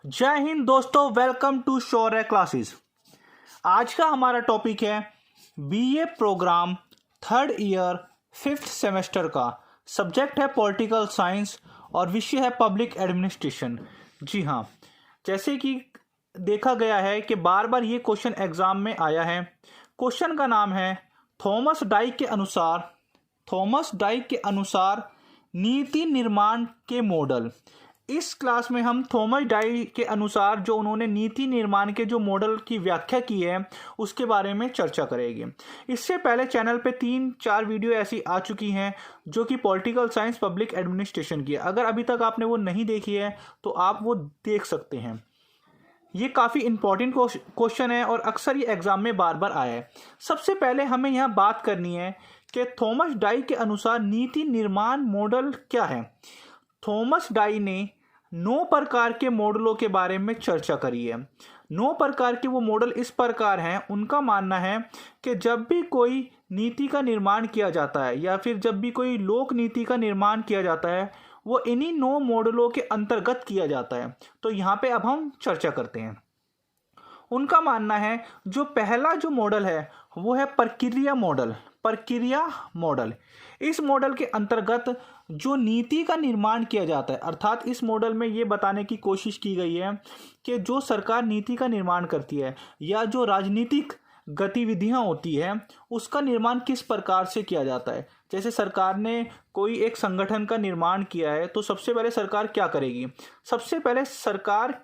जय हिंद दोस्तों, welcome to Shaurya classes. आज का हमारा टॉपिक है BA program third year fifth semester का। सब्जेक्ट है पॉलिटिकल साइंस और विषय है पब्लिक एडमिनिस्ट्रेशन। जी हाँ, जैसे कि देखा गया है कि बार बार ये क्वेश्चन एग्जाम में आया है। क्वेश्चन का नाम है थॉमस डाइक के अनुसार नीति निर्माण के मॉडल। इस क्लास में हम थॉमस डाइक के अनुसार जो उन्होंने नीति निर्माण के जो मॉडल की व्याख्या की है उसके बारे में चर्चा करेंगे। इससे पहले चैनल पे 3-4 वीडियो ऐसी आ चुकी हैं जो कि पॉलिटिकल साइंस पब्लिक एडमिनिस्ट्रेशन की है। अगर अभी तक आपने वो नहीं देखी है तो आप वो देख सकते हैं। ये काफ़ी इंपॉर्टेंट क्वेश्चन है और अक्सर ये एग्जाम में बार बार आया है। सबसे पहले हमें यहाँ बात करनी है कि थॉमस डाइक के अनुसार नीति निर्माण मॉडल क्या है। थॉमस डाई ने 9 प्रकार के मॉडलों के बारे में चर्चा करी है। 9 प्रकार के वो मॉडल इस प्रकार हैं। उनका मानना है कि जब भी कोई नीति का निर्माण किया जाता है या फिर जब भी कोई लोक नीति का निर्माण किया जाता है वो इन्हीं 9 मॉडलों के अंतर्गत किया जाता है। तो यहाँ पे अब हम चर्चा करते हैं। उनका मानना है जो पहला जो मॉडल है वो है प्रक्रिया मॉडल। इस मॉडल के अंतर्गत जो नीति का निर्माण किया जाता है, अर्थात इस मॉडल में ये बताने की कोशिश की गई है कि जो सरकार नीति का निर्माण करती है या जो राजनीतिक गतिविधियां होती है उसका निर्माण किस प्रकार से किया जाता है। जैसे सरकार ने कोई एक संगठन का निर्माण किया है तो सबसे पहले सरकार क्या करेगी। सबसे पहले सरकार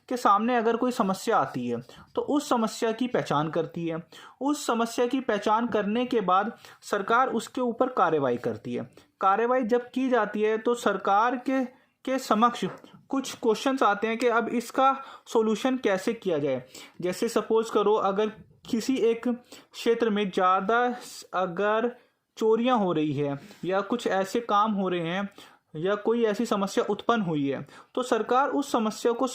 के सामने अगर कोई समस्या आती है तो उस समस्या की पहचान करती है। उस समस्या की पहचान करने के बाद सरकार उसके ऊपर कार्रवाई करती है। कार्रवाई जब की जाती है तो सरकार के समक्ष कुछ क्वेश्चंस आते हैं कि अब इसका सॉल्यूशन कैसे किया जाए। जैसे सपोज करो अगर किसी एक क्षेत्र में ज़्यादा अगर चोरियां हो रही है या कुछ ऐसे काम हो रहे हैं या कोई ऐसी समस्या उत्पन्न हुई है तो सरकार उस समस्या को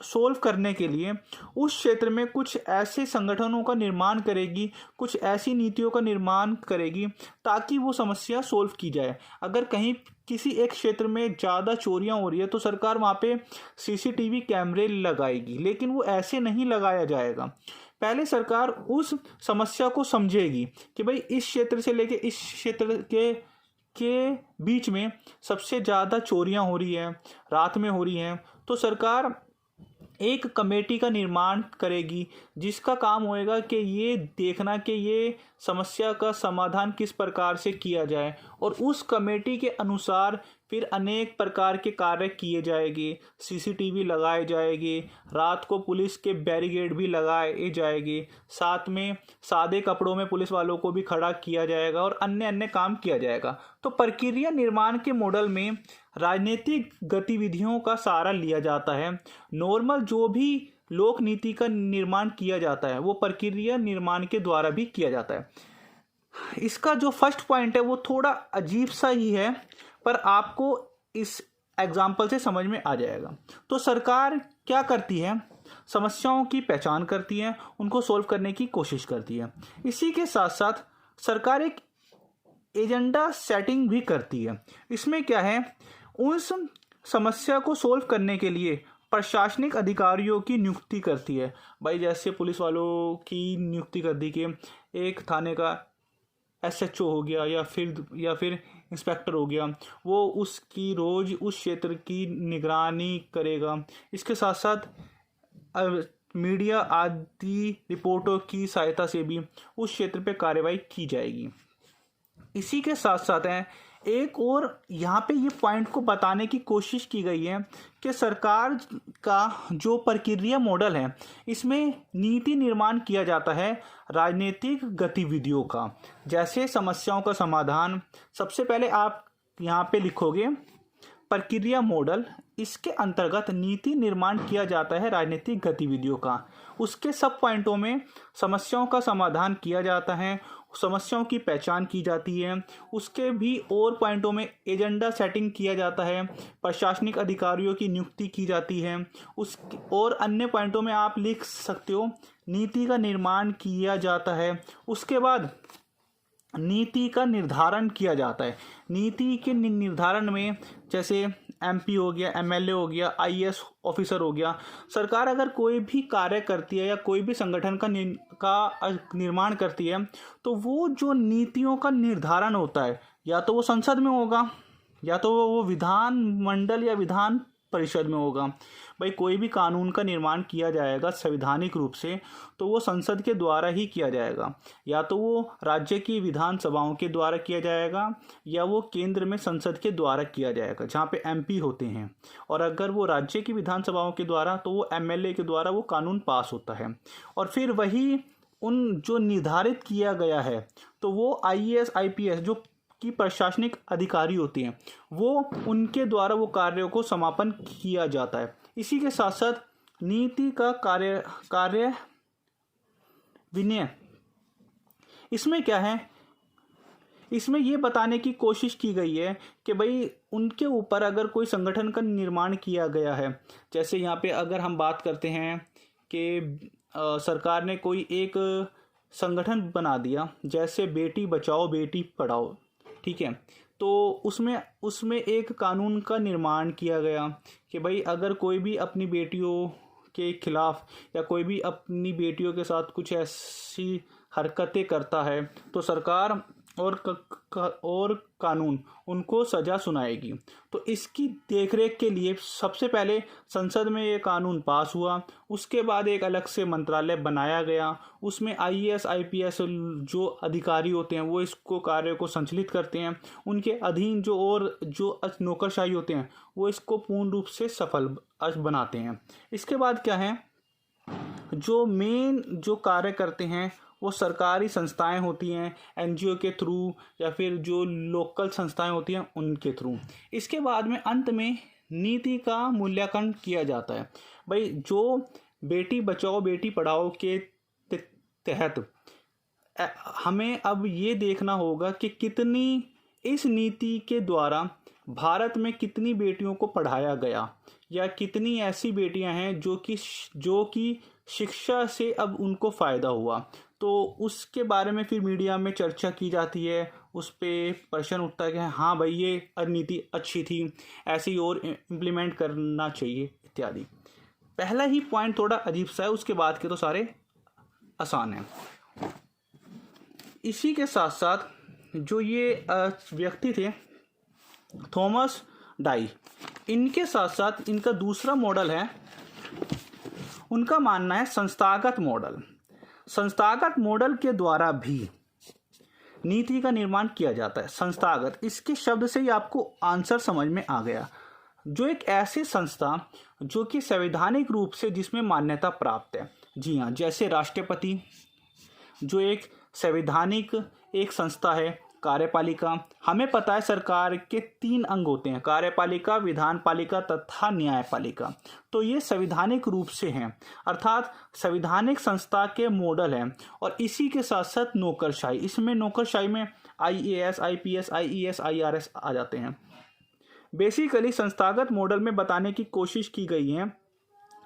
सोल्व करने के लिए उस क्षेत्र में कुछ ऐसे संगठनों का निर्माण करेगी, कुछ ऐसी नीतियों का निर्माण करेगी ताकि वो समस्या सोल्व की जाए। अगर कहीं किसी एक क्षेत्र में ज़्यादा चोरियां हो रही है तो सरकार वहाँ पे सीसीटीवी कैमरे लगाएगी, लेकिन वो ऐसे नहीं लगाया जाएगा। पहले सरकार उस समस्या को समझेगी कि भाई इस क्षेत्र से लेके इस क्षेत्र के बीच में सबसे ज़्यादा चोरियां हो रही है, रात में हो रही हैं, तो सरकार एक कमेटी का निर्माण करेगी जिसका काम होएगा कि ये देखना कि ये समस्या का समाधान किस प्रकार से किया जाए और उस कमेटी के अनुसार फिर अनेक प्रकार के कार्य किए जाएंगे। सीसीटीवी लगाए जाएंगे, रात को पुलिस के बैरिकेड भी लगाए जाएंगे, साथ में सादे कपड़ों में पुलिस वालों को भी खड़ा किया जाएगा और अन्य अन्य काम किया जाएगा। तो प्रक्रिया निर्माण के मॉडल में राजनीतिक गतिविधियों का सहारा लिया जाता है। नॉर्मल जो भी लोक नीति का निर्माण किया जाता है वो प्रक्रिया निर्माण के द्वारा भी किया जाता है। इसका जो फर्स्ट पॉइंट है वो थोड़ा अजीब सा ही है पर आपको इस एग्जाम्पल से समझ में आ जाएगा। तो सरकार क्या करती है, समस्याओं की पहचान करती है, उनको सोल्व करने की कोशिश करती है। इसी के साथ साथ सरकार एक एजेंडा सेटिंग भी करती है। इसमें क्या है, उस समस्या को सोल्व करने के लिए प्रशासनिक अधिकारियों की नियुक्ति करती है। भाई जैसे पुलिस वालों की नियुक्ति कर दी कि एक थाने का एसएचओ हो गया या फिर इंस्पेक्टर हो गया, वो उसकी रोज उस क्षेत्र की निगरानी करेगा। इसके साथ साथ मीडिया आदि रिपोर्टों की सहायता से भी उस क्षेत्र पे कार्रवाई की जाएगी। इसी के साथ साथ है एक और यहाँ पे ये पॉइंट को बताने की कोशिश की गई है कि सरकार का जो प्रक्रिया मॉडल है इसमें नीति निर्माण किया जाता है राजनीतिक गतिविधियों का। जैसे समस्याओं का समाधान, सबसे पहले आप यहाँ पे लिखोगे प्रक्रिया मॉडल, इसके अंतर्गत नीति निर्माण किया जाता है राजनीतिक गतिविधियों का। उसके सब पॉइंटों में समस्याओं का समाधान किया जाता है, समस्याओं की पहचान की जाती है। उसके भी और पॉइंटों में एजेंडा सेटिंग किया जाता है, प्रशासनिक अधिकारियों की नियुक्ति की जाती है। उस और अन्य पॉइंटों में आप लिख सकते हो नीति का निर्माण किया जाता है। उसके बाद नीति का निर्धारण किया जाता है। नीति के निर्धारण में जैसे MP हो गया, MLA हो गया, IAS ऑफिसर हो गया। सरकार अगर कोई भी कार्य करती है या कोई भी संगठन का निर्माण करती है, तो वो जो नीतियों का निर्धारण होता है, या तो वो संसद में होगा, या तो वो विधान मंडल या विधान परिषद में होगा। भाई कोई भी कानून का निर्माण किया जाएगा संवैधानिक रूप से, तो वो संसद के द्वारा ही किया जाएगा, या तो वो राज्य की विधानसभाओं के द्वारा किया जाएगा, या वो केंद्र में संसद के द्वारा किया जाएगा जहाँ पे MP होते हैं। और अगर वो राज्य की विधानसभाओं के द्वारा, तो वो MLA के द्वारा वो कानून पास होता है। और फिर वही उन जो निर्धारित किया गया है, तो वो IAS IPS जो की प्रशासनिक अधिकारी होती हैं, वो उनके द्वारा वो कार्यों को समापन किया जाता है। इसी के साथ साथ नीति का कार्य विनय, इसमें क्या है, इसमें ये बताने की कोशिश की गई है कि भाई उनके ऊपर अगर कोई संगठन का निर्माण किया गया है, जैसे यहाँ पे अगर हम बात करते हैं कि सरकार ने कोई एक संगठन बना दिया, जैसे बेटी बचाओ बेटी पढ़ाओ, ठीक है, तो उसमें एक कानून का निर्माण किया गया कि भाई अगर कोई भी अपनी बेटियों के खिलाफ या कोई भी अपनी बेटियों के साथ कुछ ऐसी हरकतें करता है, तो सरकार और कानून उनको सज़ा सुनाएगी। तो इसकी देखरेख के लिए सबसे पहले संसद में ये कानून पास हुआ, उसके बाद एक अलग से मंत्रालय बनाया गया, उसमें IAS IPS जो अधिकारी होते हैं वो इसको कार्य को संचालित करते हैं, उनके अधीन जो नौकरशाही होते हैं वो इसको पूर्ण रूप से सफल बनाते हैं। इसके बाद क्या है, जो मेन जो कार्य करते हैं वो सरकारी संस्थाएं होती हैं, NGO के थ्रू, या फिर जो लोकल संस्थाएं होती हैं उनके थ्रू। इसके बाद में अंत में नीति का मूल्यांकन किया जाता है। भाई जो बेटी बचाओ बेटी पढ़ाओ के तहत हमें अब ये देखना होगा कि कितनी इस नीति के द्वारा भारत में कितनी बेटियों को पढ़ाया गया, या कितनी ऐसी बेटियां हैं जो कि शिक्षा से अब उनको फ़ायदा हुआ। तो उसके बारे में फिर मीडिया में चर्चा की जाती है, उस पर प्रश्न उठता है कि हाँ भाई ये नीति अच्छी थी, ऐसी और इम्प्लीमेंट करना चाहिए इत्यादि। पहला ही पॉइंट थोड़ा अजीब सा है, उसके बाद के तो सारे आसान हैं। इसी के साथ साथ जो ये व्यक्ति थे थॉमस डाई, इनके साथ साथ इनका दूसरा मॉडल है, उनका मानना है संस्थागत मॉडल। संस्थागत मॉडल के द्वारा भी नीति का निर्माण किया जाता है। संस्थागत, इसके शब्द से ही आपको आंसर समझ में आ गया। जो एक ऐसी संस्था जो कि संवैधानिक रूप से जिसमें मान्यता प्राप्त है। जी हाँ, जैसे राष्ट्रपति जो एक संवैधानिक एक संस्था है। कार्यपालिका, हमें पता है सरकार के 3 अंग होते हैं, कार्यपालिका, विधानपालिका तथा न्यायपालिका। तो ये संवैधानिक रूप से हैं, अर्थात संवैधानिक संस्था के मॉडल हैं। और इसी के साथ साथ नौकरशाही, इसमें नौकरशाही में IAS IPS IES IRS आ जाते हैं। बेसिकली संस्थागत मॉडल में बताने की कोशिश की गई है,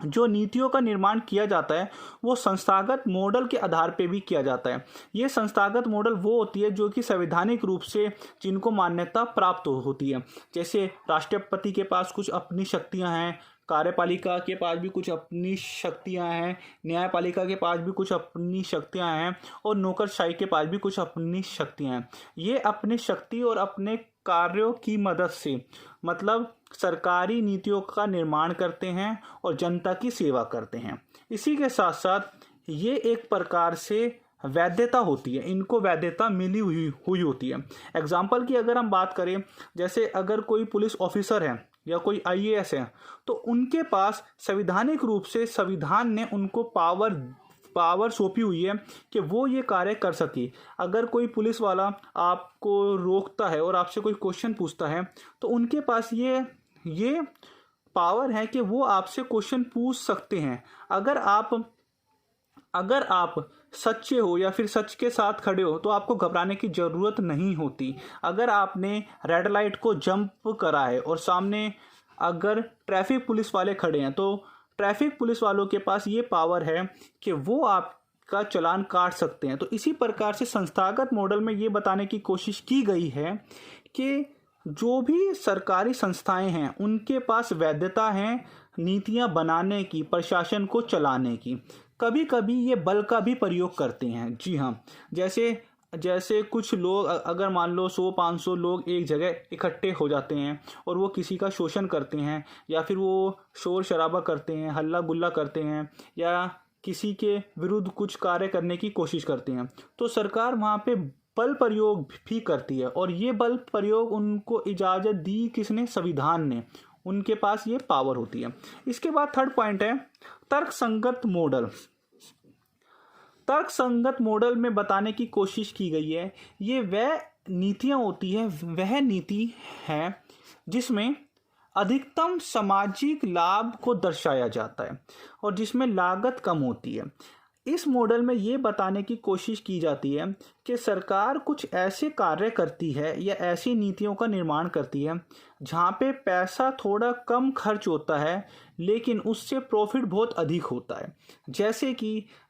जो नीतियों का निर्माण किया जाता है वो संस्थागत मॉडल के आधार पे भी किया जाता है। ये संस्थागत मॉडल वो होती है जो कि संवैधानिक रूप से जिनको मान्यता प्राप्त होती है। जैसे राष्ट्रपति के पास कुछ अपनी शक्तियां हैं, कार्यपालिका के पास भी कुछ अपनी शक्तियां हैं, न्यायपालिका के पास भी कुछ अपनी शक्तियां हैं, और नौकरशाही के पास भी कुछ अपनी शक्तियां हैं। ये अपनी शक्ति और अपने कार्यों की मदद से मतलब सरकारी नीतियों का निर्माण करते हैं और जनता की सेवा करते हैं। इसी के साथ साथ ये एक प्रकार से वैधता होती है, इनको वैधता मिली हुई होती है। एग्जाम्पल की अगर हम बात करें, जैसे अगर कोई पुलिस ऑफिसर है या कोई IAS है, तो उनके पास संवैधानिक रूप से संविधान ने उनको पावर सौंपी हुई है कि वो ये कार्य कर सके। अगर कोई पुलिस वाला आपको रोकता है और आपसे कोई क्वेश्चन पूछता है, तो उनके पास ये पावर है कि वो आपसे क्वेश्चन पूछ सकते हैं। अगर आप सच्चे हो या फिर सच के साथ खड़े हो तो आपको घबराने की ज़रूरत नहीं होती। अगर आपने रेड लाइट को जंप करा है और सामने अगर ट्रैफिक पुलिस वाले खड़े हैं, तो ट्रैफिक पुलिस वालों के पास ये पावर है कि वो आपका चालान काट सकते हैं। तो इसी प्रकार से संस्थागत मॉडल में ये बताने की कोशिश की गई है कि जो भी सरकारी संस्थाएं हैं उनके पास वैधता है नीतियां बनाने की, प्रशासन को चलाने की। कभी कभी ये बल का भी प्रयोग करते हैं। जी हाँ, जैसे जैसे कुछ लोग अगर मान लो 100-500 लोग एक जगह इकट्ठे हो जाते हैं और वो किसी का शोषण करते हैं या फिर वो शोर शराबा करते हैं, हल्ला गुल्ला करते हैं या किसी के विरुद्ध कुछ कार्य करने की कोशिश करते हैं, तो सरकार वहाँ पे बल प्रयोग भी करती है। और ये बल प्रयोग उनको इजाज़त दी किसने? संविधान ने। उनके पास ये पावर होती है। इसके बाद थर्ड पॉइंट है तर्कसंगत मॉडल। तर्कसंगत मॉडल में बताने की कोशिश की गई है ये वह नीतियां होती है, वह नीति है जिसमें अधिकतम सामाजिक लाभ को दर्शाया जाता है और जिसमें लागत कम होती है। इस मॉडल में ये बताने की कोशिश की जाती है कि सरकार कुछ ऐसे कार्य करती है या ऐसी नीतियों का निर्माण करती है जहाँ पे पैसा थोड़ा कम खर्च होता है लेकिन उससे प्रॉफिट बहुत अधिक होता है।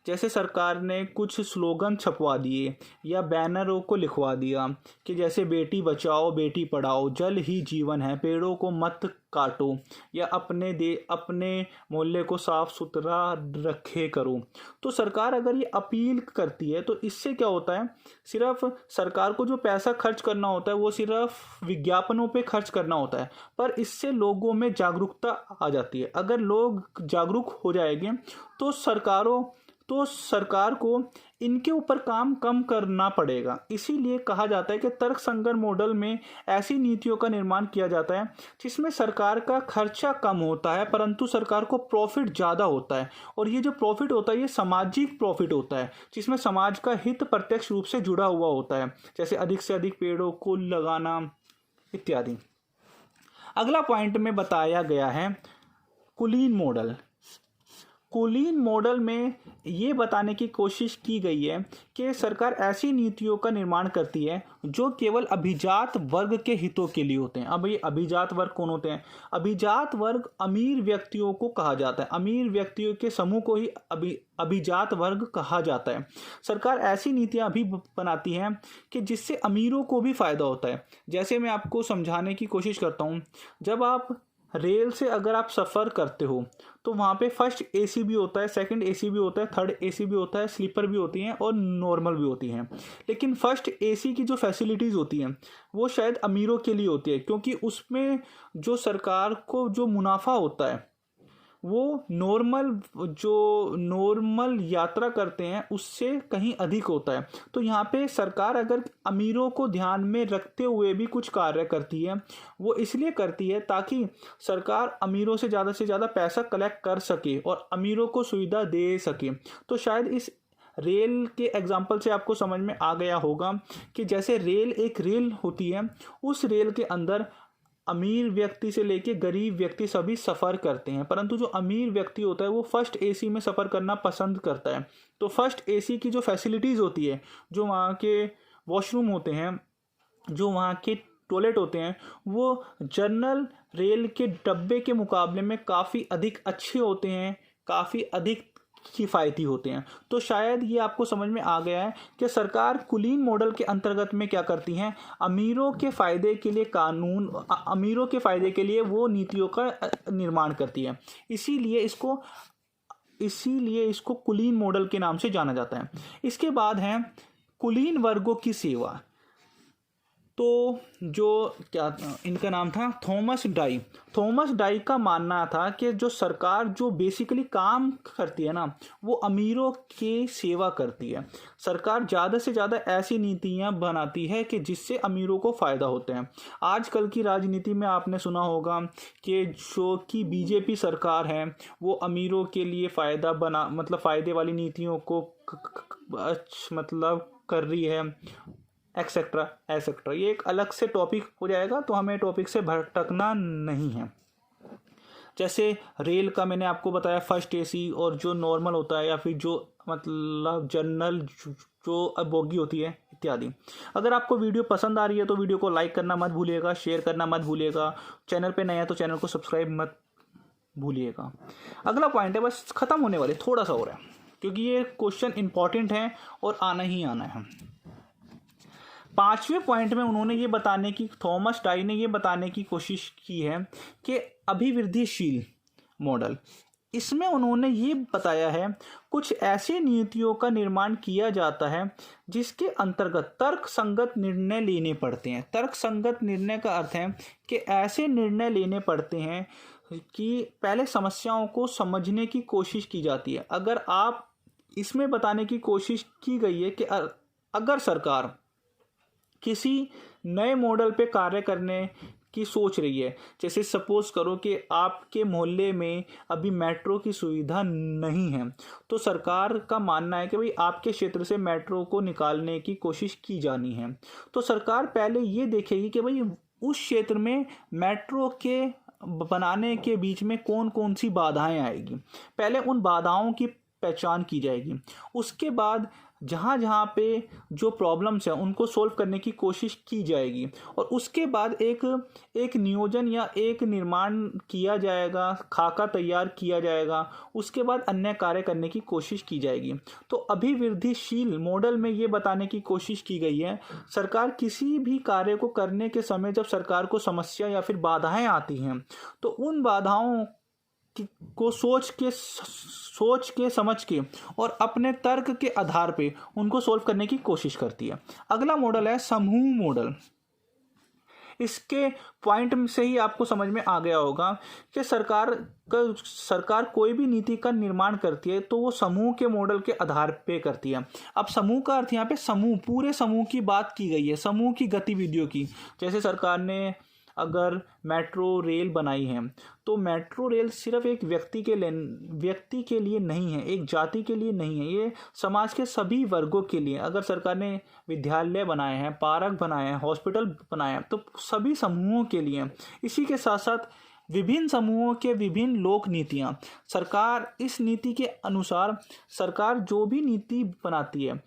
जैसे सरकार ने कुछ स्लोगन छपवा दिए या बैनरों को लिखवा दिया कि जैसे बेटी बचाओ बेटी पढ़ाओ, जल ही जीवन है, पेड़ों को मत काटो, या अपने मोहल्ले को साफ सुथरा रखे करो। तो सरकार अगर ये अपील करती है तो इससे क्या होता है, सिर्फ सरकार को जो पैसा खर्च करना होता है वो सिर्फ विज्ञापनों पे खर्च करना होता है, पर इससे लोगों में जागरूकता आ जाती है। अगर लोग जागरूक हो जाएंगे तो सरकार को इनके ऊपर काम कम करना पड़ेगा। इसीलिए कहा जाता है कि तर्कसंगत मॉडल में ऐसी नीतियों का निर्माण किया जाता है जिसमें सरकार का खर्चा कम होता है परंतु सरकार को प्रॉफिट ज़्यादा होता है। और ये जो प्रॉफिट होता है ये सामाजिक प्रॉफिट होता है जिसमें समाज का हित प्रत्यक्ष रूप से जुड़ा हुआ होता है, जैसे अधिक से अधिक पेड़ों को लगाना इत्यादि। अगला पॉइंट में बताया गया है कुलीन मॉडल। कुलीन मॉडल में ये बताने की कोशिश की गई है कि सरकार ऐसी नीतियों का निर्माण करती है जो केवल अभिजात वर्ग के हितों के लिए होते हैं। अब ये अभिजात वर्ग कौन होते हैं? अभिजात वर्ग अमीर व्यक्तियों को कहा जाता है, अमीर व्यक्तियों के समूह को ही अभिजात वर्ग कहा जाता है। सरकार ऐसी नीतियां भी बनाती हैं कि जिससे अमीरों को भी फायदा होता है। जैसे मैं आपको समझाने की कोशिश करता हूँ, जब आप रेल से अगर आप सफ़र करते हो तो वहाँ पे फर्स्ट एसी भी होता है, सेकंड एसी भी होता है, थर्ड एसी भी होता है, स्लीपर भी होती हैं और नॉर्मल भी होती हैं। लेकिन फर्स्ट एसी की जो फैसिलिटीज़ होती हैं वो शायद अमीरों के लिए होती है, क्योंकि उसमें जो सरकार को जो मुनाफा होता है वो नॉर्मल यात्रा करते हैं उससे कहीं अधिक होता है। तो यहाँ पे सरकार अगर अमीरों को ध्यान में रखते हुए भी कुछ कार्य करती है, वो इसलिए करती है ताकि सरकार अमीरों से ज़्यादा पैसा कलेक्ट कर सके और अमीरों को सुविधा दे सके। तो शायद इस रेल के एग्जाम्पल से आपको समझ में आ गया होगा कि जैसे एक रेल होती है, उस रेल के अंदर अमीर व्यक्ति से लेके गरीब व्यक्ति सभी सफ़र करते हैं, परंतु जो अमीर व्यक्ति होता है वो फर्स्ट एसी में सफ़र करना पसंद करता है। तो फर्स्ट एसी की जो फैसिलिटीज़ होती है, जो वहाँ के वॉशरूम होते हैं, जो वहाँ के टॉयलेट होते हैं, वो जनरल रेल के डब्बे के मुकाबले में काफ़ी अधिक अच्छे होते हैं, काफ़ी अधिक किफ़ायती होते हैं। तो शायद ये आपको समझ में आ गया है कि सरकार कुलीन मॉडल के अंतर्गत में क्या करती हैं, अमीरों के फ़ायदे के लिए अमीरों के फ़ायदे के लिए वो नीतियों का निर्माण करती है। इसीलिए इसको कुलीन मॉडल के नाम से जाना जाता है। इसके बाद है कुलीन वर्गों की सेवा। तो जो इनका नाम था थॉमस डाई का मानना था कि जो सरकार जो बेसिकली काम करती है ना वो अमीरों की सेवा करती है। सरकार ज़्यादा से ज़्यादा ऐसी नीतियां बनाती है कि जिससे अमीरों को फ़ायदा होते हैं। आजकल की राजनीति में आपने सुना होगा कि बीजेपी सरकार है वो अमीरों के लिए फ़ायदे वाली नीतियों को कर रही है, एक्सेट्रा। ये एक अलग से टॉपिक हो जाएगा, तो हमें टॉपिक से भटकना नहीं है। जैसे रेल का मैंने आपको बताया फर्स्ट एसी और जो नॉर्मल होता है या फिर जो जनरल जो बोगी होती है इत्यादि। अगर आपको वीडियो पसंद आ रही है तो वीडियो को लाइक करना मत भूलिएगा, शेयर करना मत भूलिएगा, चैनल पे नया है तो चैनल को सब्सक्राइब मत भूलिएगा। अगला पॉइंट है, बस ख़त्म होने वाले, थोड़ा सा हो रहा है क्योंकि ये क्वेश्चन इंपॉर्टेंट है और आना ही आना है। 5वें पॉइंट में उन्होंने ये बताने की, थॉमस डाई ने ये बताने की कोशिश की है कि अभिवृद्धिशील मॉडल, इसमें उन्होंने ये बताया है कुछ ऐसी नीतियों का निर्माण किया जाता है जिसके अंतर्गत तर्कसंगत निर्णय लेने पड़ते हैं। तर्कसंगत निर्णय का अर्थ है कि ऐसे निर्णय लेने पड़ते हैं कि पहले समस्याओं को समझने की कोशिश की जाती है। अगर आप इसमें बताने की कोशिश की गई है कि अगर सरकार किसी नए मॉडल पे कार्य करने की सोच रही है, जैसे सपोज करो कि आपके मोहल्ले में अभी मेट्रो की सुविधा नहीं है, तो सरकार का मानना है कि भाई आपके क्षेत्र से मेट्रो को निकालने की कोशिश की जानी है, तो सरकार पहले ये देखेगी कि भाई उस क्षेत्र में मेट्रो के बनाने के बीच में कौन कौन सी बाधाएं आएगी। पहले उन बाधाओं की पहचान की जाएगी, उसके बाद जहाँ जहाँ पे जो प्रॉब्लम्स हैं उनको सोल्व करने की कोशिश की जाएगी, और उसके बाद एक नियोजन या एक निर्माण किया जाएगा, खाका तैयार किया जाएगा, उसके बाद अन्य कार्य करने की कोशिश की जाएगी। तो अभिवृद्धिशील मॉडल में ये बताने की कोशिश की गई है, सरकार किसी भी कार्य को करने के समय जब सरकार को समस्या या फिर बाधाएं आती हैं, तो उन बाधाओं को सोच के समझ के और अपने तर्क के आधार पे उनको सोल्व करने की कोशिश करती है। अगला मॉडल है समूह मॉडल। इसके पॉइंट से ही आपको समझ में आ गया होगा कि सरकार कोई भी नीति का निर्माण करती है तो वो समूह के मॉडल के आधार पे करती है। अब समूह का अर्थ यहाँ पे समूह, पूरे समूह की बात की गई है, समूह की गतिविधियों की। जैसे सरकार ने अगर मेट्रो रेल बनाई है तो मेट्रो रेल सिर्फ एक व्यक्ति के लिए नहीं है, एक जाति के लिए नहीं है, ये समाज के सभी वर्गों के लिए। अगर सरकार ने विद्यालय बनाए हैं, पार्क बनाए हैं, हॉस्पिटल बनाए हैं, तो सभी समूहों के लिए। इसी के साथ साथ विभिन्न समूहों के विभिन्न लोक नीतियाँ, सरकार इस नीति के अनुसार सरकार जो भी नीति बनाती है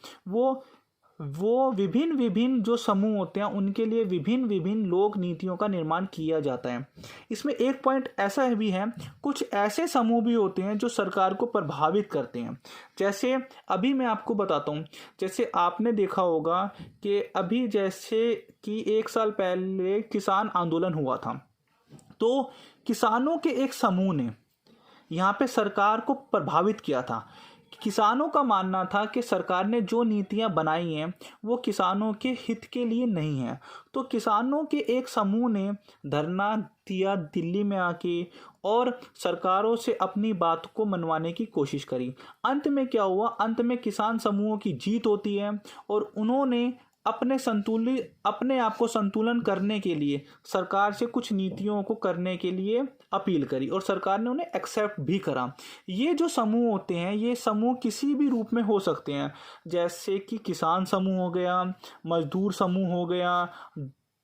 वो विभिन्न जो समूह होते हैं उनके लिए विभिन्न लोक नीतियों का निर्माण किया जाता है। इसमें एक पॉइंट ऐसा भी है, कुछ ऐसे समूह भी होते हैं जो सरकार को प्रभावित करते हैं। जैसे अभी मैं आपको बताता हूँ, जैसे आपने देखा होगा कि अभी जैसे कि 1 साल पहले किसान आंदोलन हुआ था, तो किसानों के एक समूह ने यहाँ पे सरकार को प्रभावित किया था। किसानों का मानना था कि सरकार ने जो नीतियां बनाई हैं वो किसानों के हित के लिए नहीं है। तो किसानों के एक समूह ने धरना दिया दिल्ली में आके और सरकारों से अपनी बात को मनवाने की कोशिश करी। अंत में क्या हुआ, अंत में किसान समूहों की जीत होती है और उन्होंने अपने आप को संतुलन करने के लिए सरकार से कुछ नीतियों को करने के लिए अपील करी और सरकार ने उन्हें एक्सेप्ट भी करा। ये जो समूह होते हैं, ये समूह किसी भी रूप में हो सकते हैं, जैसे कि किसान समूह हो गया, मजदूर समूह हो गया,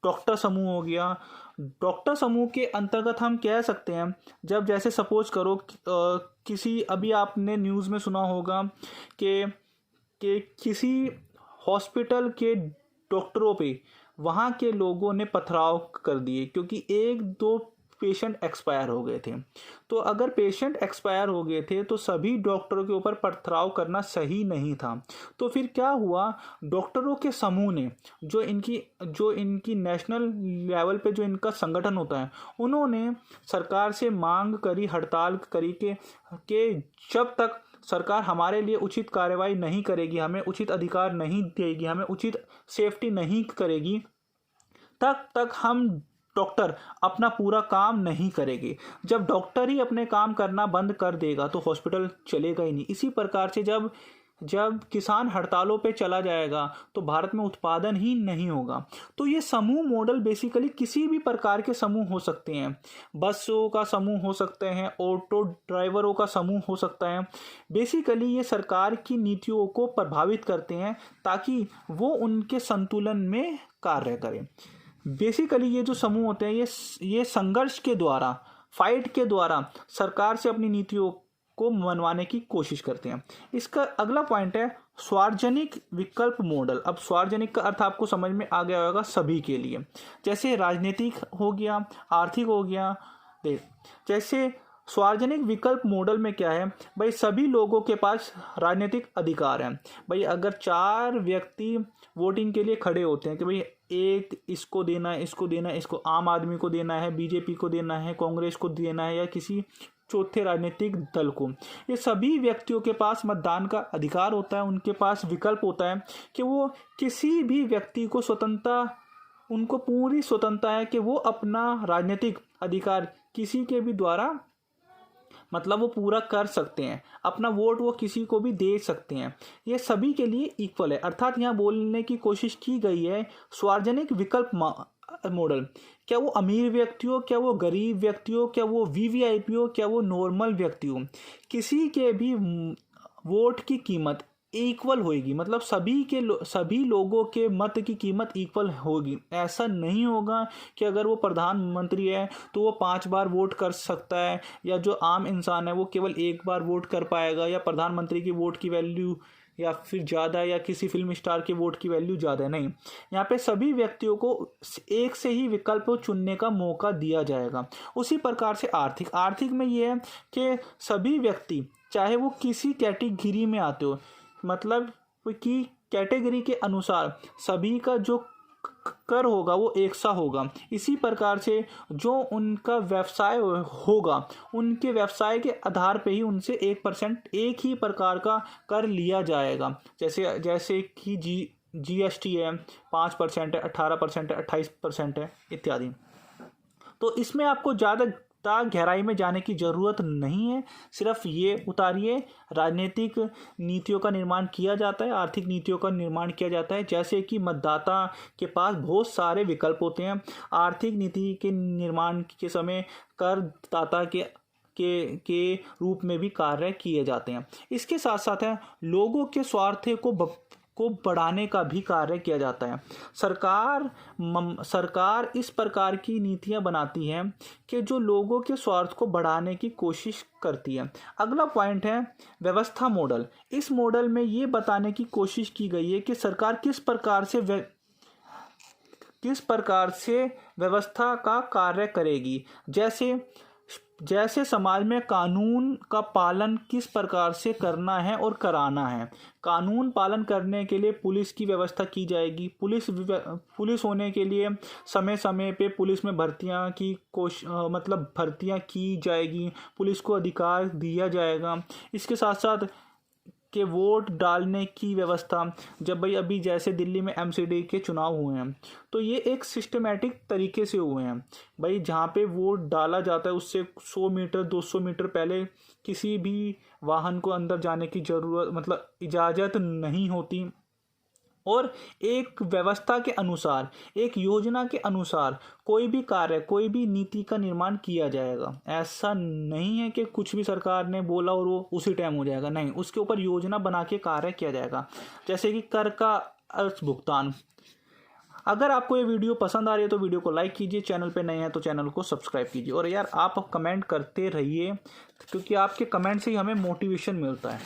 डॉक्टर समूह हो गया। डॉक्टर समूह के अंतर्गत हम कह सकते हैं, जब जैसे सपोज करो किसी, अभी आपने न्यूज़ में सुना होगा कि किसी हॉस्पिटल के डॉक्टरों पे वहाँ के लोगों ने पथराव कर दिए क्योंकि 1-2 पेशेंट एक्सपायर हो गए थे। तो अगर पेशेंट एक्सपायर हो गए थे तो सभी डॉक्टरों के ऊपर पथराव करना सही नहीं था। तो फिर क्या हुआ, डॉक्टरों के समूह ने जो इनकी नेशनल लेवल पे जो इनका संगठन होता है, उन्होंने सरकार से मांग करी, हड़ताल करी कि जब तक सरकार हमारे लिए उचित कार्रवाई नहीं करेगी, हमें उचित अधिकार नहीं देगी, हमें उचित सेफ्टी नहीं करेगी, तब तक हम डॉक्टर अपना पूरा काम नहीं करेंगे। जब डॉक्टर ही अपने काम करना बंद कर देगा तो हॉस्पिटल चलेगा ही नहीं। इसी प्रकार से जब किसान हड़तालों पे चला जाएगा तो भारत में उत्पादन ही नहीं होगा। तो ये समूह मॉडल बेसिकली किसी भी प्रकार के समूह हो सकते हैं, बसों का समूह हो सकते हैं, ऑटो ड्राइवरों का समूह हो सकता है। बेसिकली ये सरकार की नीतियों को प्रभावित करते हैं ताकि वो उनके संतुलन में कार्य करें। बेसिकली ये जो समूह होते हैं ये संघर्ष के द्वारा, फाइट के द्वारा सरकार से अपनी नीतियों को मनवाने की कोशिश करते हैं। इसका अगला पॉइंट है सार्वजनिक विकल्प मॉडल। अब सार्वजनिक का अर्थ आपको समझ में आ गया होगा सभी के लिए, जैसे राजनीतिक हो गया, आर्थिक हो गया। जैसे सार्वजनिक विकल्प मॉडल में क्या है भाई, सभी लोगों के पास राजनीतिक अधिकार है। भाई अगर 4 व्यक्ति वोटिंग के लिए खड़े होते हैं कि भाई एक इसको देना है, इसको देना है, इसको आम आदमी को देना है, बीजेपी को देना है, कांग्रेस को देना है, या किसी चौथे राजनीतिक दल को, ये सभी व्यक्तियों के पास मतदान का अधिकार होता है। उनके पास विकल्प होता है कि वो किसी भी व्यक्ति को स्वतंत्रता, उनको पूरी स्वतंत्रता है कि वो अपना राजनीतिक अधिकार किसी के भी द्वारा मतलब वो पूरा कर सकते हैं, अपना वोट वो किसी को भी दे सकते हैं। ये सभी के लिए इक्वल है। अर्थात यहाँ बोलने की कोशिश की गई है सार्वजनिक विकल्प मॉडल, क्या वो अमीर व्यक्ति हो, क्या वो गरीब व्यक्ति हो, क्या वो वीवीआईपी हो, क्या वो नॉर्मल व्यक्ति हो, किसी के भी वोट की कीमत इक्वल होगी। मतलब सभी लोगों के मत की कीमत इक्वल होगी। ऐसा नहीं होगा कि अगर वो प्रधानमंत्री है तो वो 5 बार वोट कर सकता है, या जो आम इंसान है वो केवल 1 बार वोट कर पाएगा, या प्रधानमंत्री की वोट की वैल्यू या फिर ज़्यादा, या किसी फिल्म स्टार के वोट की वैल्यू ज़्यादा। नहीं, यहाँ पे सभी व्यक्तियों को एक से ही विकल्प चुनने का मौका दिया जाएगा। उसी प्रकार से आर्थिक में ये है कि सभी व्यक्ति चाहे वो किसी कैटेगरी में आते हो, मतलब कि कैटेगरी के अनुसार सभी का जो कर होगा वो एक सा होगा। इसी प्रकार से जो उनका व्यवसाय होगा, उनके व्यवसाय के आधार पे ही उनसे 1% एक ही प्रकार का कर लिया जाएगा। जैसे कि जीएसटी है 5% है, 18% है, 28% है इत्यादि। तो इसमें आपको ज़्यादा गहराई में जाने की ज़रूरत नहीं है। सिर्फ ये उतारिए, राजनीतिक नीतियों का निर्माण किया जाता है, आर्थिक नीतियों का निर्माण किया जाता है। जैसे कि मतदाता के पास बहुत सारे विकल्प होते हैं। आर्थिक नीति के निर्माण के समय करदाता के रूप में भी कार्य किए जाते हैं। इसके साथ साथ है लोगों के स्वार्थ को बढ़ाने का भी कार्य किया जाता है। सरकार इस प्रकार की नीतियां बनाती है कि जो लोगों के स्वार्थ को बढ़ाने की कोशिश करती है। अगला पॉइंट है व्यवस्था मॉडल। इस मॉडल में ये बताने की कोशिश की गई है कि सरकार किस प्रकार से व्यवस्था का कार्य करेगी। जैसे समाज में कानून का पालन किस प्रकार से करना है और कराना है। कानून पालन करने के लिए पुलिस की व्यवस्था की जाएगी। पुलिस होने के लिए समय समय पे पुलिस में भर्तियां की जाएगी। पुलिस को अधिकार दिया जाएगा। इसके साथ साथ के वोट डालने की व्यवस्था, जब भाई अभी जैसे दिल्ली में एमसीडी के चुनाव हुए हैं तो ये एक सिस्टमेटिक तरीके से हुए हैं। भाई जहाँ पे वोट डाला जाता है उससे 100 मीटर 200 मीटर पहले किसी भी वाहन को अंदर जाने की इजाज़त नहीं होती। और एक व्यवस्था के अनुसार, एक योजना के अनुसार कोई भी कार्य, कोई भी नीति का निर्माण किया जाएगा। ऐसा नहीं है कि कुछ भी सरकार ने बोला और वो उसी टाइम हो जाएगा। नहीं, उसके ऊपर योजना बना के कार्य किया जाएगा। जैसे कि कर का भुगतान। अगर आपको ये वीडियो पसंद आ रही है तो वीडियो को लाइक कीजिए, चैनल पे नए हैं तो चैनल को सब्सक्राइब कीजिए। और यार आप कमेंट करते रहिए, क्योंकि आपके कमेंट से ही हमें मोटिवेशन मिलता है।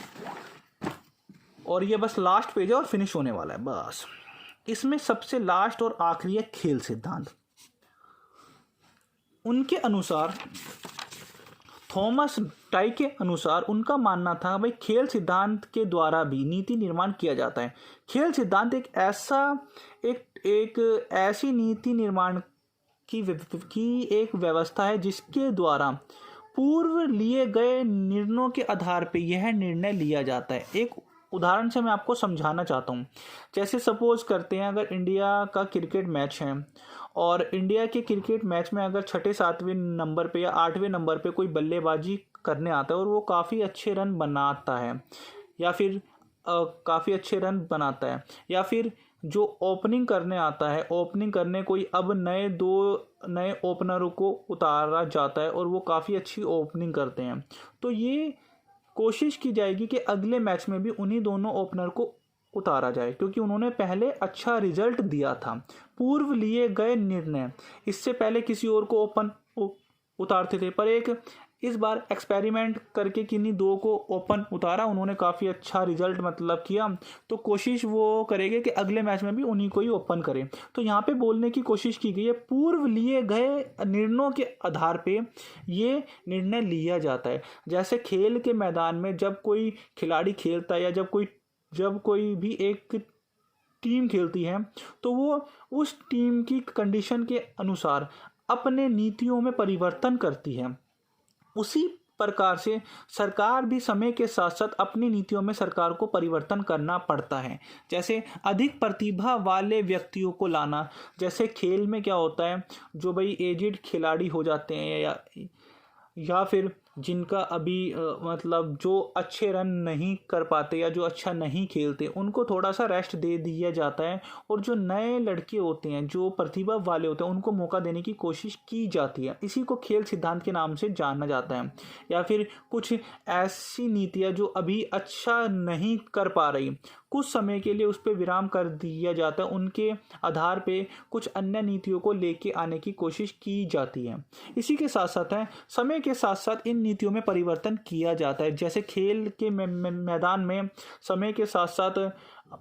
और ये बस लास्ट पेज है और फिनिश होने वाला है बस। इसमें सबसे लास्ट और आखिरी है खेल सिद्धांत। उनके अनुसार, थॉमस डाई के अनुसार उनका मानना था भाई खेल सिद्धांत के द्वारा भी नीति निर्माण किया जाता है। खेल सिद्धांत एक ऐसी नीति निर्माण की एक व्यवस्था है जिसके द्वारा पूर्व लिए गए निर्णयों के आधार पर यह निर्णय लिया जाता है। एक उदाहरण से मैं आपको समझाना चाहता हूँ। जैसे सपोज करते हैं अगर इंडिया का क्रिकेट मैच है और इंडिया के क्रिकेट मैच में अगर 6, 7वें नंबर पे या 8वें नंबर पे कोई बल्लेबाजी करने आता है और वो काफ़ी अच्छे रन बनाता है, या फिर या फिर जो ओपनिंग करने आता है, ओपनिंग करने कोई अब दो नए ओपनरों को उतारा जाता है और वो काफ़ी अच्छी ओपनिंग करते हैं, तो ये कोशिश की जाएगी कि अगले मैच में भी उन्हीं दोनों ओपनर को उतारा जाए, क्योंकि उन्होंने पहले अच्छा रिजल्ट दिया था। पूर्व लिए गए निर्णय, इससे पहले किसी और को उतारते थे, पर एक इस बार एक्सपेरिमेंट करके किन्हीं 2 को ओपन उतारा, उन्होंने काफ़ी अच्छा रिजल्ट मतलब किया, तो कोशिश वो करेंगे कि अगले मैच में भी उन्हीं को ही ओपन करें। तो यहाँ पे बोलने की कोशिश की गई है पूर्व लिए गए निर्णयों के आधार पे ये निर्णय लिया जाता है। जैसे खेल के मैदान में जब कोई खिलाड़ी खेलता है या जब कोई भी एक टीम खेलती है तो वो उस टीम की कंडीशन के अनुसार अपने नीतियों में परिवर्तन करती है। उसी प्रकार से सरकार भी समय के साथ साथ अपनी नीतियों में सरकार को परिवर्तन करना पड़ता है। जैसे अधिक प्रतिभा वाले व्यक्तियों को लाना, जैसे खेल में क्या होता है, जो भाई एजिड खिलाड़ी हो जाते हैं या फिर जिनका अभी मतलब जो अच्छे रन नहीं कर पाते या जो अच्छा नहीं खेलते, उनको थोड़ा सा रेस्ट दे दिया जाता है, और जो नए लड़के होते हैं जो प्रतिभा वाले होते हैं उनको मौका देने की कोशिश की जाती है। इसी को खेल सिद्धांत के नाम से जाना जाता है। या फिर कुछ ऐसी नीतियाँ जो अभी अच्छा नहीं कर पा रही, कुछ समय के लिए उस पर विराम कर दिया जाता है, उनके आधार पे कुछ अन्य नीतियों को लेके आने की कोशिश की जाती है। इसी के साथ साथ है समय के साथ साथ इन नीतियों में परिवर्तन किया जाता है। जैसे खेल के मैदान में समय के साथ साथ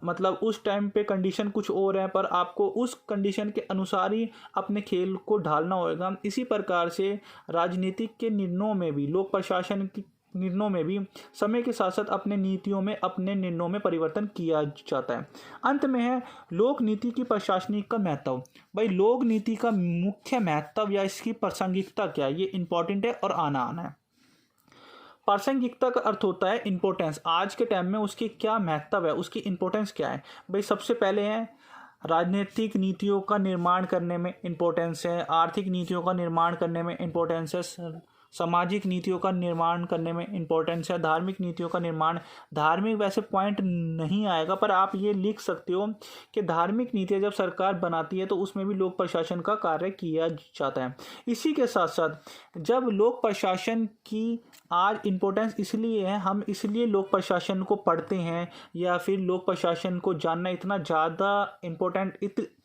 मतलब उस टाइम पे कंडीशन कुछ और है, पर आपको उस कंडीशन के अनुसार ही अपने खेल को ढालना होगा। इसी प्रकार से राजनीतिक के निर्णयों में भी, लोक प्रशासन की निर्णयों में भी समय के साथ साथ अपने निर्णयों में परिवर्तन किया जाता है। अंत में है लोक नीति की प्रशासनिक का महत्व। भाई लोक नीति का मुख्य महत्व या इसकी प्रासंगिकता क्या है, ये इंपॉर्टेंट है और आना है। प्रासंगिकता का अर्थ होता है इंपॉर्टेंस, आज के टाइम में उसकी क्या महत्व है, उसकी इंपॉर्टेंस क्या है। भाई सबसे पहले है राजनीतिक नीतियों का निर्माण करने में इंपॉर्टेंस है, आर्थिक नीतियों का निर्माण करने में इंपॉर्टेंस है, सामाजिक नीतियों का निर्माण करने में इंपॉर्टेंस है, धार्मिक नीतियों का निर्माण। धार्मिक वैसे पॉइंट नहीं आएगा, पर आप ये लिख सकते हो कि धार्मिक नीतियाँ जब सरकार बनाती है तो उसमें भी लोक प्रशासन का कार्य किया जाता है। इसी के साथ साथ जब लोक प्रशासन की आज इम्पोर्टेंस इसलिए है, हम इसलिए लोक प्रशासन को पढ़ते हैं या फिर लोक प्रशासन को जानना इतना ज़्यादा इम्पोर्टेंट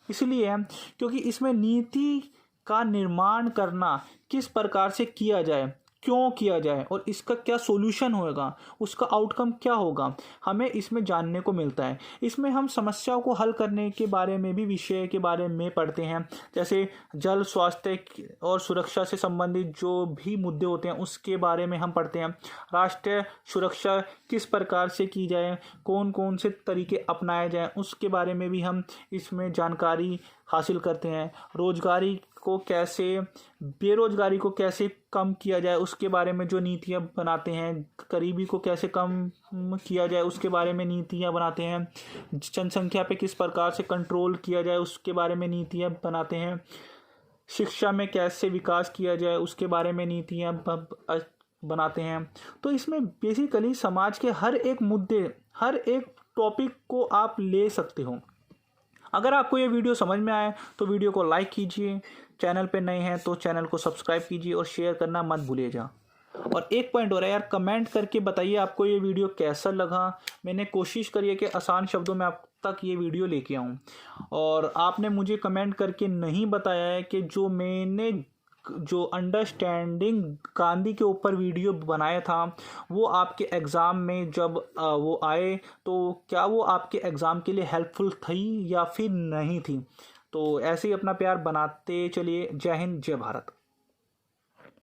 इसलिए है क्योंकि इसमें नीति का निर्माण करना किस प्रकार से किया जाए, क्यों किया जाए और इसका क्या सॉल्यूशन होगा, उसका आउटकम क्या होगा, हमें इसमें जानने को मिलता है। इसमें हम समस्याओं को हल करने के बारे में भी विषय के बारे में पढ़ते हैं। जैसे जल, स्वास्थ्य और सुरक्षा से संबंधित जो भी मुद्दे होते हैं उसके बारे में हम पढ़ते हैं। राष्ट्रीय सुरक्षा किस प्रकार से की जाए, कौन कौन से तरीके अपनाए जाएं, उसके बारे में भी हम इसमें जानकारी हासिल करते हैं। बेरोजगारी को कैसे कम किया जाए उसके बारे में जो नीतियाँ बनाते हैं। गरीबी को कैसे कम किया जाए उसके बारे में नीतियाँ बनाते हैं। जनसंख्या पे किस प्रकार से कंट्रोल किया जाए उसके बारे में नीतियाँ बनाते हैं। शिक्षा में कैसे विकास किया जाए उसके बारे में नीतियाँ बनाते हैं। तो इसमें बेसिकली समाज के हर एक मुद्दे, हर एक टॉपिक को आप ले सकते हो। अगर आपको ये वीडियो समझ में आए तो वीडियो को लाइक कीजिए, चैनल पे नए हैं तो चैनल को सब्सक्राइब कीजिए और शेयर करना मत भूलिएगा। और एक पॉइंट हो रहा है यार, कमेंट करके बताइए आपको ये वीडियो कैसा लगा। मैंने कोशिश करी है कि आसान शब्दों में आप तक ये वीडियो लेके आऊँ, और आपने मुझे कमेंट करके नहीं बताया है कि जो अंडरस्टैंडिंग गांधी के ऊपर वीडियो बनाया था वो आपके एग्ज़ाम में जब वो आए तो क्या वो आपके एग्ज़ाम के लिए हेल्पफुल थी या फिर नहीं थी। तो ऐसे ही अपना प्यार बनाते चलिए। जय हिंद, जय भारत।